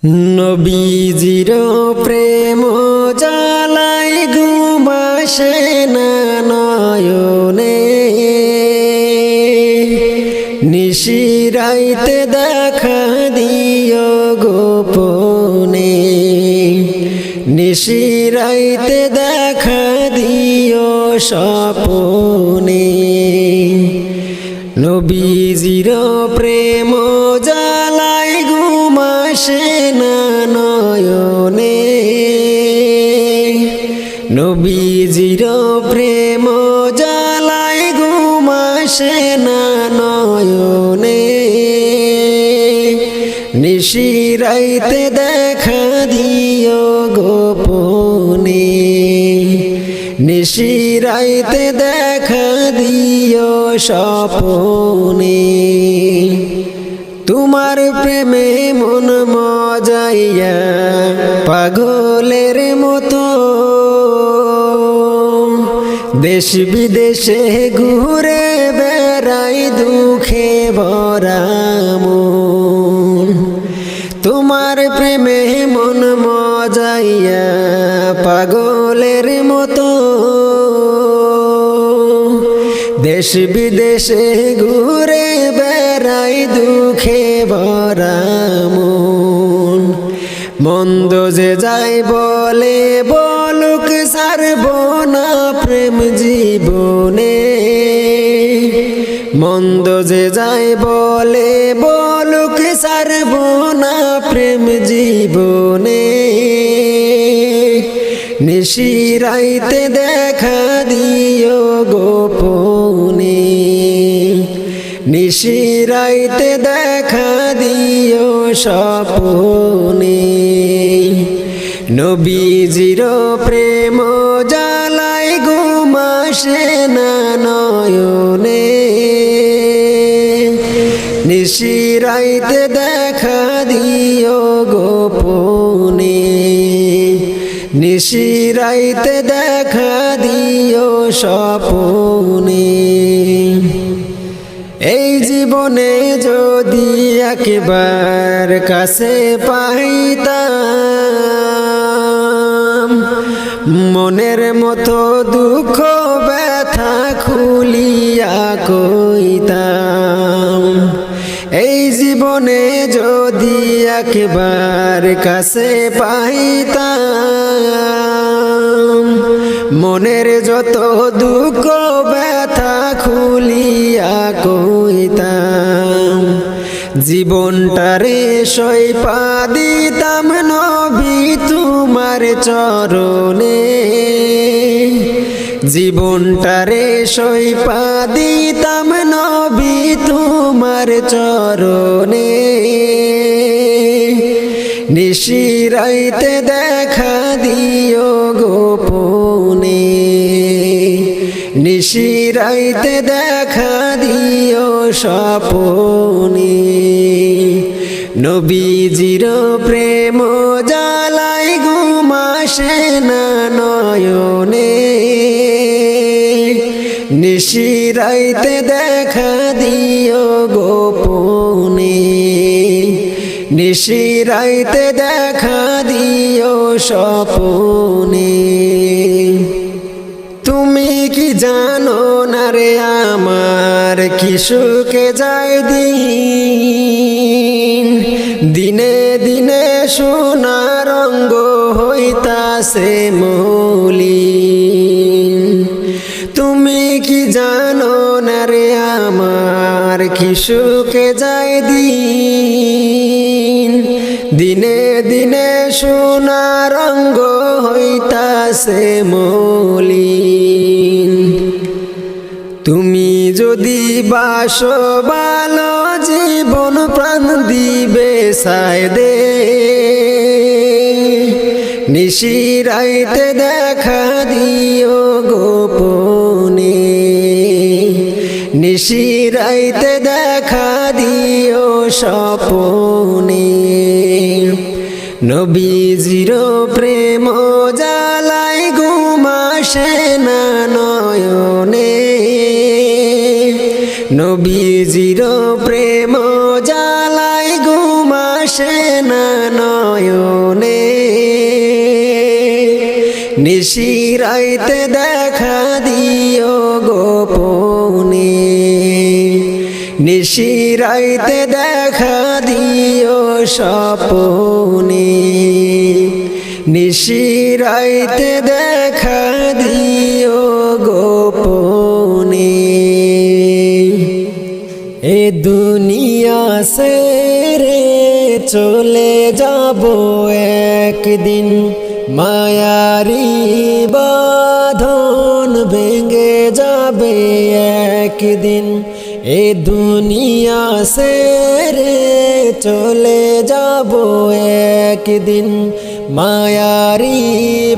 নবীজির প্রেম জ্বালায় ঘুমাসে না নয়নে, নিশিরাইতে দেখা দিও গোপনে, নিশিরাইতে দেখা দিও স্বপনে। নবীজির প্রেম জ্বালায় ঘুমাসে না নয়নে, নবীজির প্রেম জ্বালায় ঘুমাসে না নয়নে, নিশিরাইতে দেখা দিও গোপনে, নিশিরাইতে দেখা দিও স্বপনে। তোমার প্রেমে মন মজাইয়া পাগলের মতো, দেশ বিদেশে ঘুরে বেড়াই দুঃখে ভরা মন। তোমার প্রেমে মন মজাইয়া পাগলের মতো, দেশ বিদেশে ঘুরে বেড়াই দুঃখে ভরা মন। মন্দ যে যাই বলে বলুক ছাড়ব না প্রেম জীবনে, মন্দ যে যাই বলে বলুক ছাড়ব না প্রেম জীবনে, নিশিরাইতে দেখা দিও গোপনে, নিশিরাইতে দেখা দিও স্বপনে। নবীজির প্রেম জ্বালায় ঘুমাসে না নয়নে, নিশিরাইতে দেখা দিও গোপনে, নিশিরাইতে দেখা দিও স্বপনে। এই জীবনে যদি একবার কাছে পাইতাম, মনের মতো দুঃখ ব্যথা খুলিয়া কইতাম। এই জীবনে যদি একবার কাছে পাইতাম, মনের যত দুঃখ ব্যথা খুলিয়া কইতাম। জীবনটারে সইপা দিতাম নবী তোমার চরণে, জীবনটারে সইপা দিতাম নবী তোমার চরণে, নিশিরাইতে দেখা দিও গোপনে, নিশিরাইতে দেখা দিও স্বপনে। নবীজির প্রেম জ্বালায় ঘুমাসে না নয়নে, নিশিরাইতে দেখা দিও গোপনে, নিশিরাইতে দেখা দিও স্বপনে। তুমি কি জানো না রে আমার কি সুখে যায় দিন, দিনে দিনে সোনা রঙ্গ হইতাছে মলিন। তুমি কি জানো না রে আমার কি সুখে যায় দিন, দিনে দিনে সোনা রঙ্গ হইতাছে মলিন। তুমি যদি বাসো ভালো জীবন প্রাণ দিবে সায় দে, নিশিরাইতে দেখা দিও গোপনে, নিশিরাইতে দেখা দিও স্বপনে। নবীজির প্রেম জ্বালায় ঘুমাসে না নয়নে, নবীজির প্রেম জ্বালায় ঘুম আসে না নয়। নিশিরাইতে দেখা দিও গোপনে, নিশিরাইতে দেখা দিও স্বপনে, নিশিরাইতে দেখা দিও গোপনে। এ দুনিয়া ছেড়ে চলে যাব একদিন, মায়ারি বাঁধন ভেঙে যাবে একদিন। এ দুনিয়া ছেড়ে চলে যাব একদিন, মায়ারি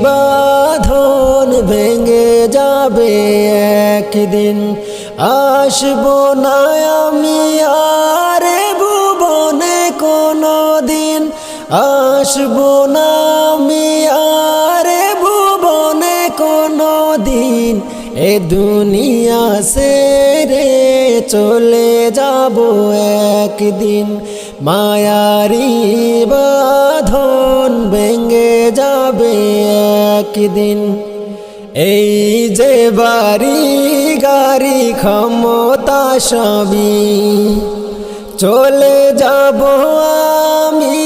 বাঁধন ভেঙে যাবে একদিন। আসবো না আমি আর ভুবনে কোনো দিন, আসবো না আমি আর ভুবনে কোনো দিন। এ দুনিয়া ছেড়ে চলে যাব একদিন, মায়ারি বাঁধন ভেঙে যাবে একদিন। এই যে বাড়ি গাড়ি ক্ষমতা সবই চলে যাব আমি,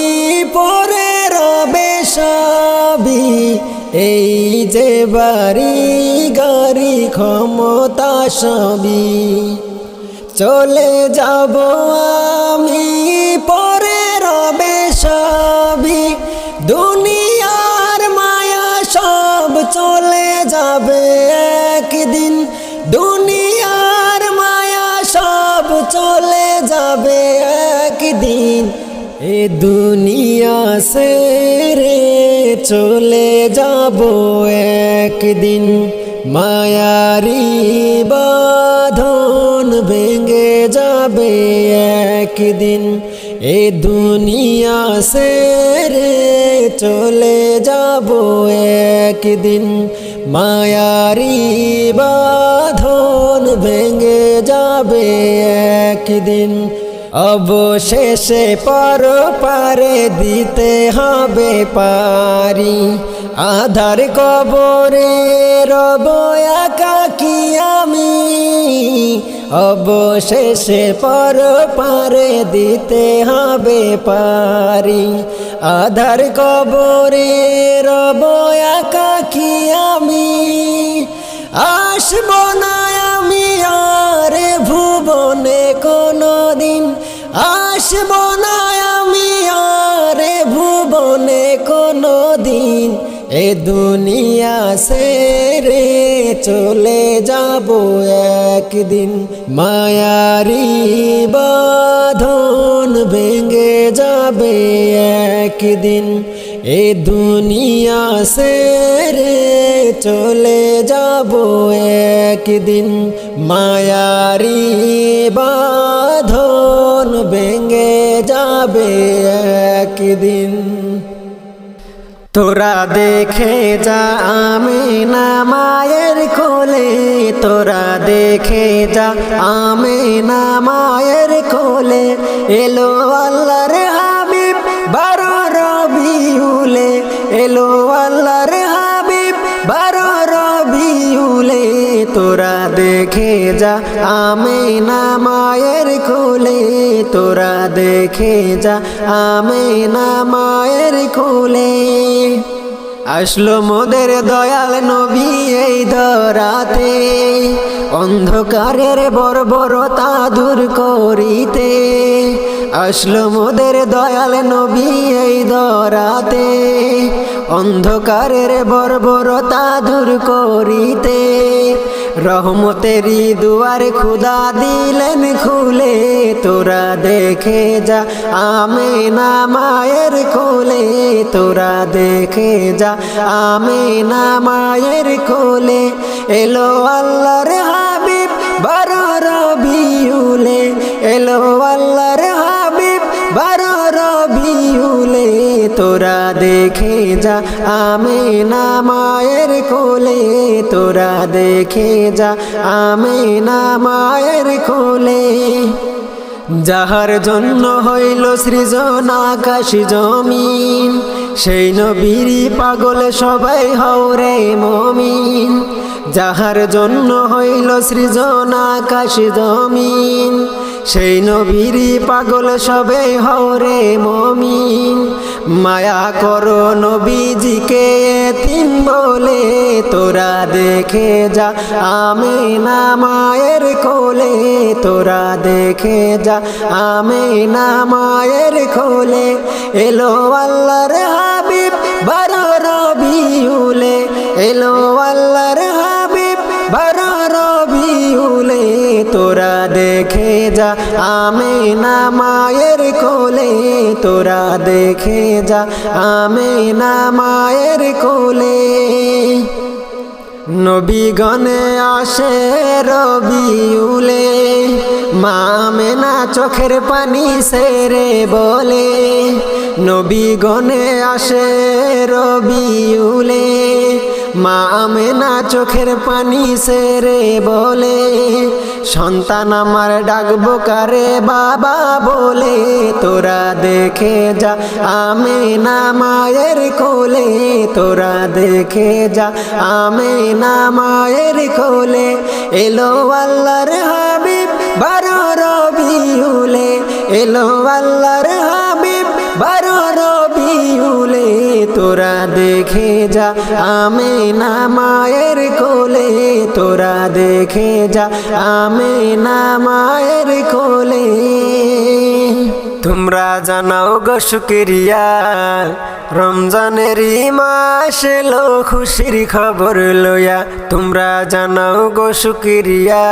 পরে রবে সবই। এই যে বাড়ি গাড়ি ক্ষমতা সবই চলে যাব আমি, পরে রবে সবই। দুনিয়ার মায়া সব চলে যাবে একদিন, দুনিয়ার মায়া সব চলে যাবে একদিন। এ দুনিয়া ছেড়ে চলে যাব একদিন, মায়ারি বাঁধন ভেঙে যাবে একদিন। এ দুনিয়া ছেড়ে চলে যাব একদিন, মায়ারি বাঁধন ভেঙে যাবে একদিন। অবশেষে পরপারে দিতে হবে পারি, আধার কবরে রব একাকী আমি। অবশেষে পরপারে দিতে হবে পারি, আধার কবরে রব একাকী আমি। আসবো না আমি আর ভুবনে কোনো দিন, আসবো না আমি আর ভুবনে কোনো দিন। এ দুনিয়া ছেড়ে চলে যাব একদিন, মায়ারি বাঁধন ভেঙে যাবে একদিন। এ দুনিয়া ছেড়ে চলে যাব একদিন, মায়ারি বাঁধন ভেঙে যাবে একদিন। তোরা দেখে যা আমিনা মায়ের কোলে, তোরা দেখে যা আমিনা মায়ের কোলে। এলো আল্লাহর হাবিব 12 রবিউলে, এলো আল্লাহর হাবিব 12 রবিউলে। তোরা দেখে যা আমিনা মায়ের কোলে, তোরা দেখে যা আমিনা মায়ের কোলে। আসলো মোদের দয়াল নবী এই ধরাতে, অন্ধকারের বর্বরতা দূর করিতে। আসলো মোদের দয়াল নবী এই ধরাতে, অন্ধকারের বর্বরতা দূর করিতে। রহমতেরই দুয়ার খুদা দিলেন খুলে, তোরা দেখে যা আমিনা মায়ের কোলে, তোরা দেখে যা আমিনা মায়ের কোলে। এলো আল্লাহর হাবিব 12 রবিউলে, এলো আল্লাহর হাবিব 12 রবিউলে। তোরা দেখে যা আমিনা মায়ের কোলে, তোরা দেখে যা আমিনা মায়ের কোলে। যাহার জন্য হইল সৃজন আকাশ জমিন, সেই নবীরই পাগল সবাই হও রে মুমিন, যাহার জন্য হইল সৃজন আকাশ জমিন। সেই নবীরই পাগল সবাই হও রে মুমিন, মায়া করো নবীজিকে এতিম বলে তোরা দেখে যা আমিনা মায়ের কোলে, তোরা দেখে যা আমিনা মায়ের কোলে। এলো আল্লাহর হাবিব বারো রবিউলে, এলো আল্লাহর হাবিব বারো রবিউলে, তোরা দেখে যা আমিনা মায়ের কোলে, তোরা দেখে যা আমিনা মায়ের কোলে। নবীগণে আসে রবিউলে, মা আমেনা চোখের পানি সেরে বলে। নবীগণে আসে রবিউলে, মা আমেনা চোখের পানি সেরে বলে। সন্তান আমার ডাকবো কারে বাবা বলে, তোরা দেখে যা আমিনা মায়ের কোলে, তোরা দেখে যা আমিনা মায়ের কোলে। এলো আল্লাহর হাবিব বারো রবিউলে, এলো আল্লাহর হাবিব বারো রবিউলে, তোরা দেখে যা আমিনা মায়ের কোলে, তোরা দেখে যা আমিনা মায়ের কোলে। তোমরা জানাও গো শুকরিয়া, রমজানের মাস এলো খুশির খবর লইয়া। তোমরা জানাও গো শুকরিয়া,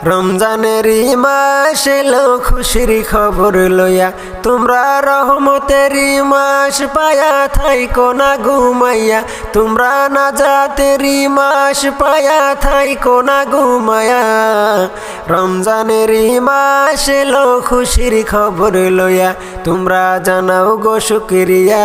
রমজানের মাস এলো খুশির খবর লইয়া। তোমরা রহমতের মাস পায়া থাইকো না ঘুমাইয়া, তোমরা নাজাতের মাস পায়া থাইকো না ঘুমায়া। রমজানের মাস এলো খুশির খবর লইয়া, তোমরা জানাও গো শুকরিয়া।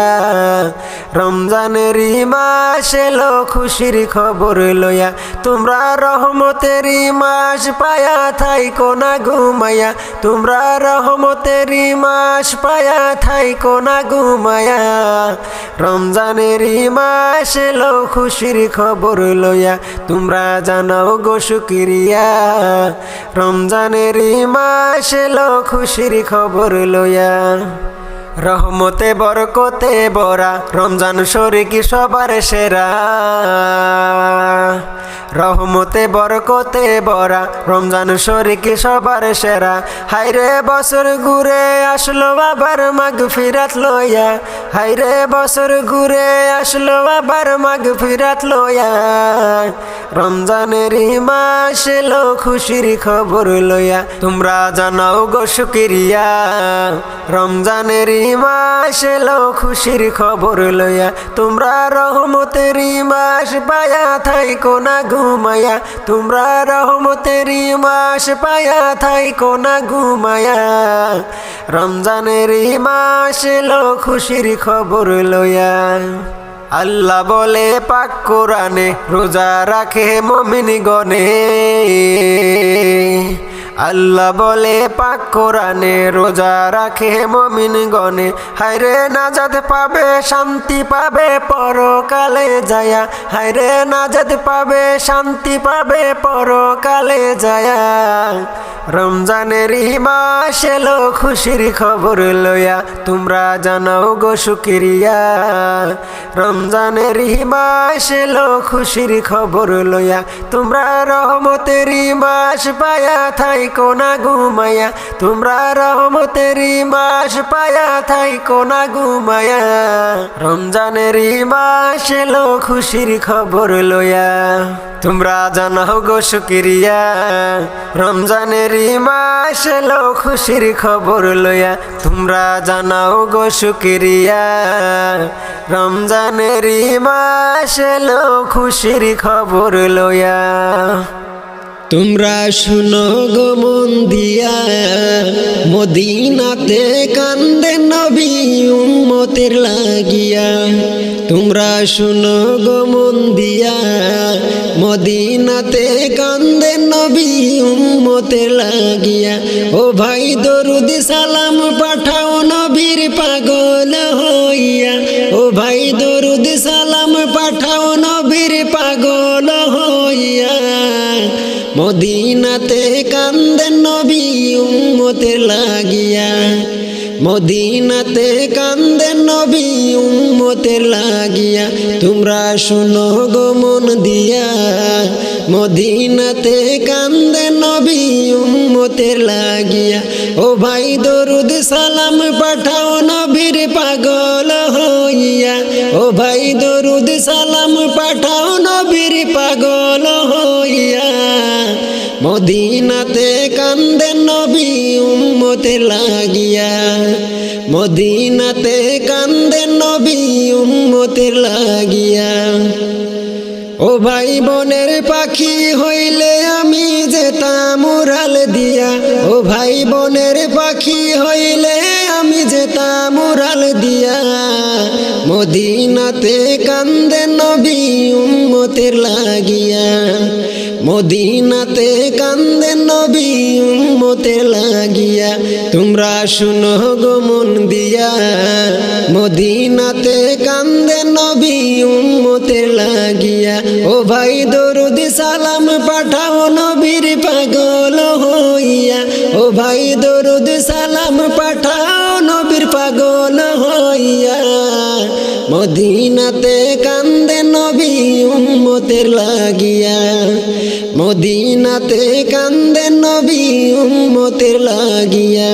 রমজানের মাস এলো খুশির খবর লইয়া, তোমরা রহমতের মাস পায়া থাইকো না ঘুমায়া, তোমরা রহমতের মাস পায়া থাইকো না ঘুমায়া। রমজানের মাস এলো খুশির খবর লইয়া, তোমরা জানাও গো শুকরিয়া। রমজানের মাস এলো খুশির খবর লইয়া। রহমতে বরকতে বরা রমজান শরীক সবার সেরা, রহমতে বরকতে বরা রমজান শরীক সবার সেরা। হায়রে বছর ঘুরে আসলো আবার মাগফিরাত লইয়া, হায়রে বছর ঘুরে আসলো আবার মাগফিরাত লইয়া। রমজানের মাস এলো খুশির খবর লইয়া, তোমরা জানাও গো শুকরিয়া। রমজানের মাস এলো খুশির খবর লইয়া, তোমরা রহমতের মাস পায়া থাইকো না ঘুমায়া, তোমরা রহমতের মাস পায়া থাইকো না ঘুমায়া। রমজানের মাস এলো খুশির খবর লইয়া। আল্লাহ বলে পাক কোরআনে, রোজা রাখে মুমিন গণে। আল্লাহ বলে পাক কোরআনে, রোজা রাখে মুমিন গণে। হায়রে নাজাত পাবে শান্তি পাবে পরকালে যায়া, হায়রে নাজাত পাবে শান্তি পাবে পরকালে যায়া। রমজানের মাস এলো খুশির খবর লইয়া, তোমরা জানাও গো শুকরিয়া। রমজানের মাস এলো খুশির খবর লইয়া, তোমরা রহমতের মাস পায়া থাইকো না ঘুমায়া, তোমরা রহমতের মাস পায়া থাইকো না ঘুমায়া। রমজানের মাস এলো খুশির খবর লইয়া, তোমরা জানাও গো শুকরিয়া। রমজানের মাস এলো খুশির খবর লইয়া, তোমরা জানাও গো শুকরিয়া। রমজানের মাস এলো খুশির খবর লইয়া। তোমরা শুনো গো মন দিয়া, মদিনাতে কান্দে নবী উম্মতের লাগিয়া। তোমরা শুনো গো মন দিয়া, মদিনাতে কান্দে নবী উম্মতের লাগিয়া। ও ভাই দরুদ সালাম পাঠাও নবীর পাগল হইয়া, ও মদিনাতে কান্দেন নবী উম্মতের লাগিয়া মদিনাতে কান্দেন নবী উম্মতের লাগিয়া তোমরা শুনো গো মন দিয়া মদিনাতে কান্দেন নবী উম্মতের লাগিয়া ও ভাই দরুদ সালাম পাঠাও নবীর পাগল হইয়া ও ভাই দরুদ সালাম পাঠাও নবীর পাগল হইয়া মদিনাতে কান্দেন নবী উম্মতের লাগিয়া মদিনাতে কান্দেন নবী উম্মতের লাগিয়া ও ভাই বনের পাখি হইলে আমি যেতাম উড়াল দিয়া ও ভাই বনের পাখি হইলে আমি যেতাম উড়াল দিয়া মদিনাতে কান্দেন নবী উম্মতের লাগিয়া মদিনাতে কান্দেন নবী উম্মতের লাগিয়া তোমরা শুনো গো মন দিয়া মদিনাতে কান্দেন নবী উম্মতের লাগিয়া ও ভাই দরুদ সালাম পাঠাও নবীর পাগল হইয়া ও ভাই দরুদ সালাম পাঠাও নবীর পাগল হইয়া মদিনাতে কান্দেন নবী উম্মতের লাগিয়া মদিনাতে কান্দেন নবী উম্মতের লাগিয়া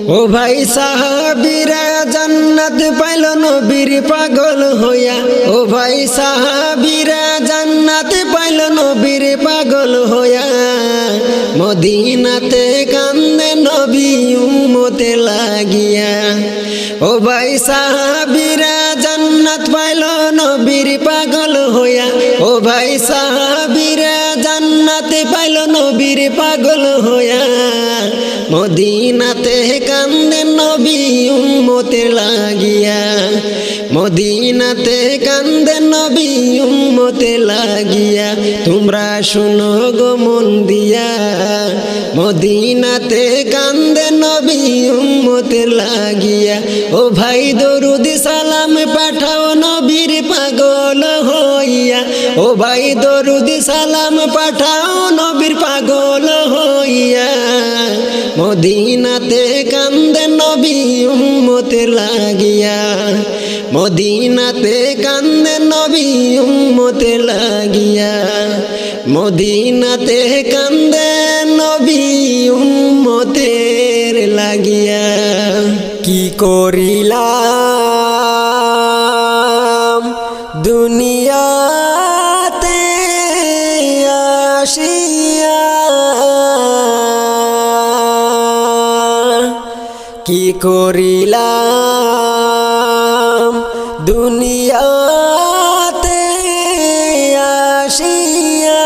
ও ভাই সাহাবীরা জান্নাত পাইল নবীর পাগল হইয়া ও ভাই সাহাবীরা জান্নাত পাইল নবীর পাগল হইয়া মদিনাতে কান্দেন নবী উম্মতের লাগিয়া ও ভাই সাহাবীরা জান্নাত পাইল নবীর পাগল হইয়া ও ভাই সাহাবীরা জান্নাত পাইল নবীর পাগল হইয়া মদিনাতে কান্দেন নবী উম্মতের লাগিয়া মদিনাতে কান্দেন নবী উম্মতের লাগিয়া তোমরা শুনো গো মন দিয়া মদিনাতে কান্দেন নবী উম্মতের লাগিয়া ও ভাই দরুদ সালাম পাঠাও নবীর পাগল হইয়া ও ভাই দরুদ সালাম পাঠাও নবীর পাগল হইয়া মদিনাতে কান্দেন নবী উম্মতের লাগিয়া মদিনাতে কান্দেন নবী উম্মতের লাগিয়া মদিনাতে কান্দেন নবী উম্মতের লাগিয়া কি করিলাম দুনিয়াতে আসিয়া কি করিলাম দুনিয়াতে আসিয়া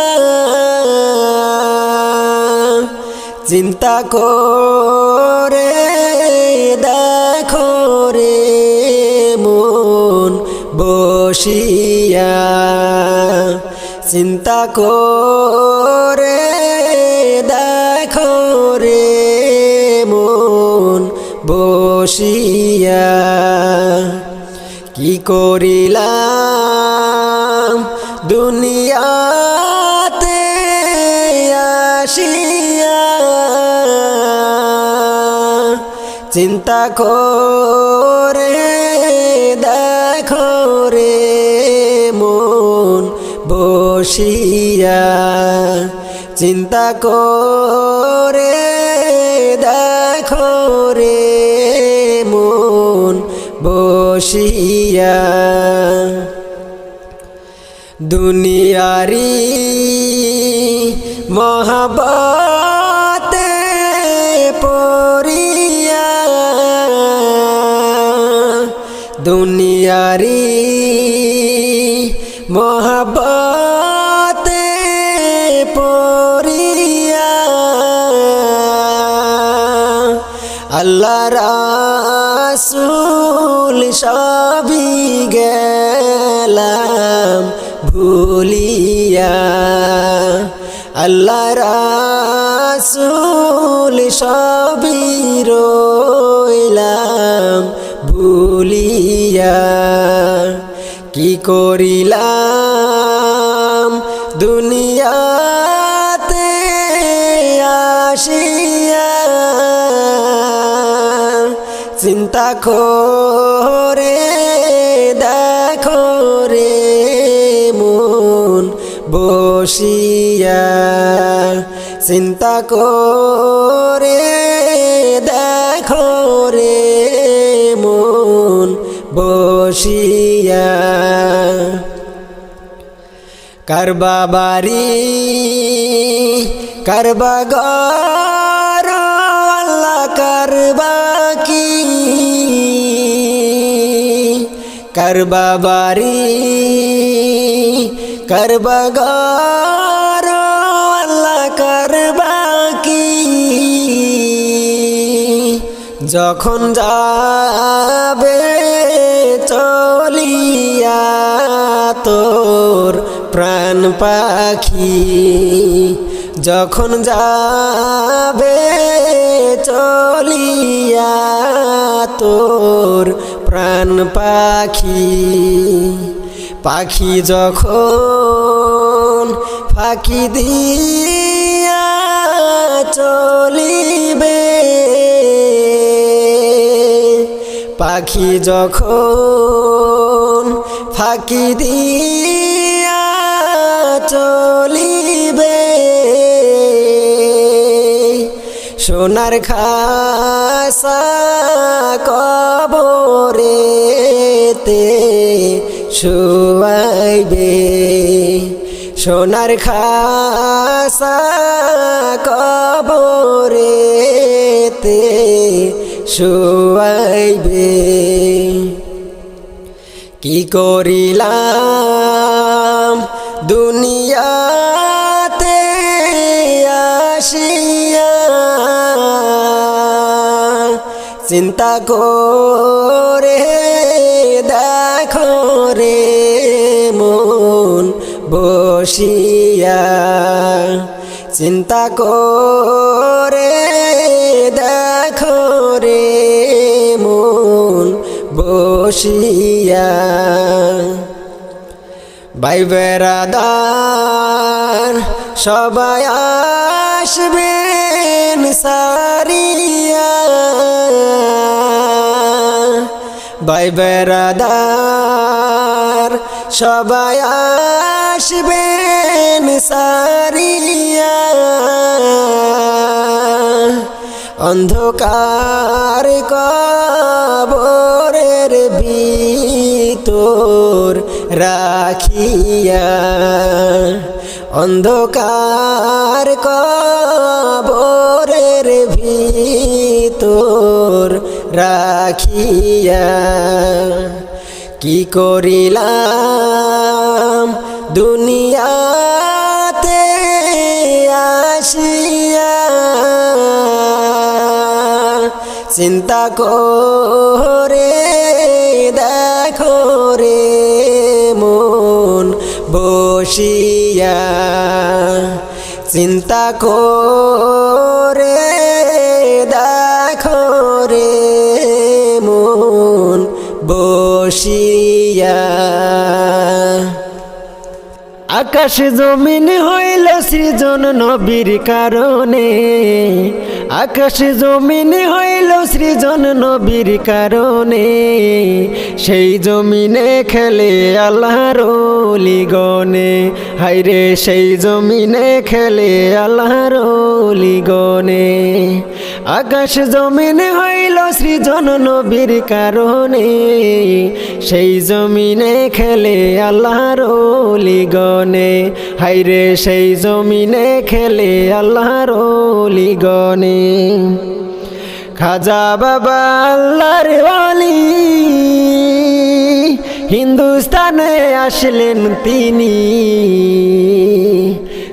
চিন্তা করে দেখো রে মন বসিয়া চিন্তা করে দেখো রে মন বসিয়া কি করিলাম দুনিয়াতে আসিয়া চিন্তা করে দেখো রে মন বসিয়া চিন্তা করে দেখো রে মন বসিয়া দুনিয়ারি মহাব্বতে পড়িয়া দুনিয়ারি মহাব্বতে পড়িয়া আল্লাহ রাসূল সবই গেলাম ভুলিয়া আল্লাহ রাসূল সবই রইলাম ভুলিয়া কি করিলাম দুনিয়াতে চিন্তা করে দেখো রে মন বসিয়া, চিন্তা করে দেখো রে মন বসিয়া। কারবা বাড়ি কারবা ঘর আল্লাহ কারবা কি, কারবা বাড়ি কারবা ঘর আল্লাহ কারবা কি। যখন যাবে চলিয়া তোর প্রাণ পাখি, যখন যাবে চলিয়া তোর প্রাণ পাখি। পাখি যখন ফাঁকি দিয়া চলিবে, পাখি যখন ফাঁকি দিয়া চলিবে, সোনার খাসা কবরেতে শুয়াইবে, সোনার খাসা কবরেতে শুয়াইবে। কি করিলাম দুনিয়াতে আসিয়া, চিন্তা করে দেখো রে মন বসিয়া, চিন্তা করে দেখো রে মন বসিয়া। ভাই বেরাদার সবাই আসবেন সারিয়া, ভাই বেরাদার সবাই আসবেন সারিয়া। অন্ধকার কবরের ভিতর রাখিয়া, অন্ধকার কবরের ভিতর রাখিয়া। কি করিলাম দুনিয়াতে আসিয়া, চিন্তা করে দেখো রে মন বসিয়া, চিন্তা করে দেখো রে মন বসিয়া। আকাশ জমিন হইল সৃজন নবীর কারণে, আকাশ জমিন হইল সৃজন নবীর কারণে, সেই জমিনে খেলে আল্লাহর ওলিগণে, হায়রে সেই জমিনে খেলে আল্লাহর ওলিগণে। আকাশ জমিন হইল সৃজন নবীর কারণে, সেই জমিনে খেলে আল্লাহর ওলিগণে, হায়রে সেই জমিনে খেলে আল্লাহর ওলিগণে। খাজা বাবা আল্লাহর ওলি, হিন্দুস্তানে আসলেন তিনি,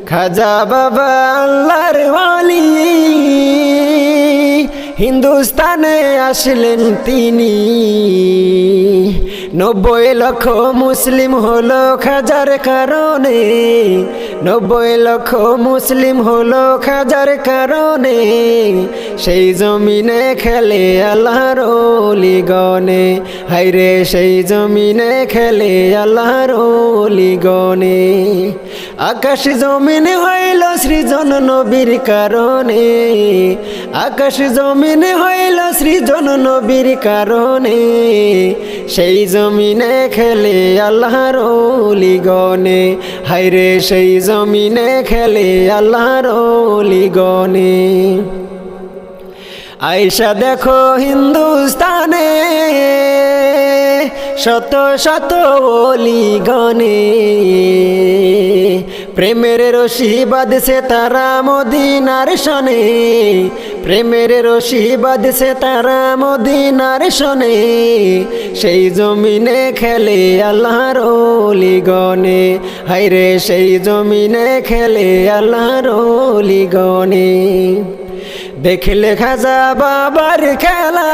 খাজা বাবা আল্লাহর ওলি, হিন্দুস্তানে আসলেন তিনি। 90 লক্ষ মুসলিম হলো খাজার কারণে, 90 লক্ষ মুসলিম হলো খাজার কারণে, সেই জমিনে খেলে আল্লাহর ওলিগণে, হায়রে সেই জমিনে খেলে আল্লাহর ওলিগণে। আকাশ জমিন হইল সৃজন নবীর কারণে, আকাশ জমিন হইল সৃজন নবীর কারণে, সেই জমিনে খেলে আল্লাহর ওলি গনে, হায়রে সেই জমিনে খেলে আল্লাহর ওলি গনে। আয়শা দেখো হিন্দুস্তানে শত শত ওলি গনে, প্রেমের রশি বাঁধছে তারা মদিনার শনে, প্রেমের রশি বাঁধছে তারা মদিনার শনে, সেই জমিনে খেলে আল্লাহর ওলি গনে, হায়রে সেই জমিনে খেলে আল্লাহর ওলি গনে। দেখলে খাজা বাবার খেলা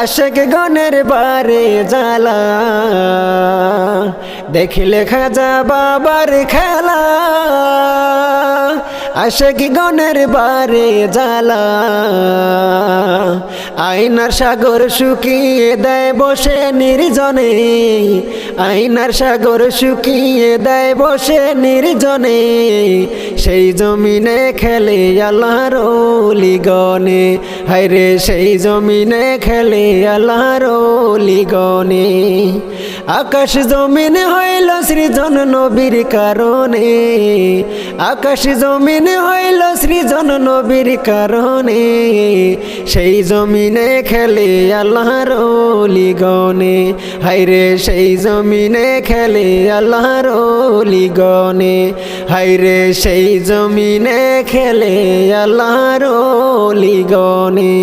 আশেক গনের বারে জ্বালা, দেখলে খাজা বাবার খেলা আশেক গনের বারে জ্বালা, আইনার সাগর শুকিয়ে দেয় বসে নির্জনে, আইনার সাগর শুকিয়ে দেয় বসে নির্জনে, সেই জমিনে খেলে আল্লাহর ওলি গনে, হায়রে সেই জমিনে খেলে আল্লাহর ওলি গনে। আকাশ জমিন হইল সৃজন নবীর কারণে, আকাশ জমিন হইল সৃজন নবীর কারণে, সেই জমিনে খেলে আল্লাহর ওলি গনে, হায়রে সেই জমিনে খেলে আল্লাহর ওলি গনে, হায়রে সেই জমিনে খেলে আল্লাহর ওলি গনে।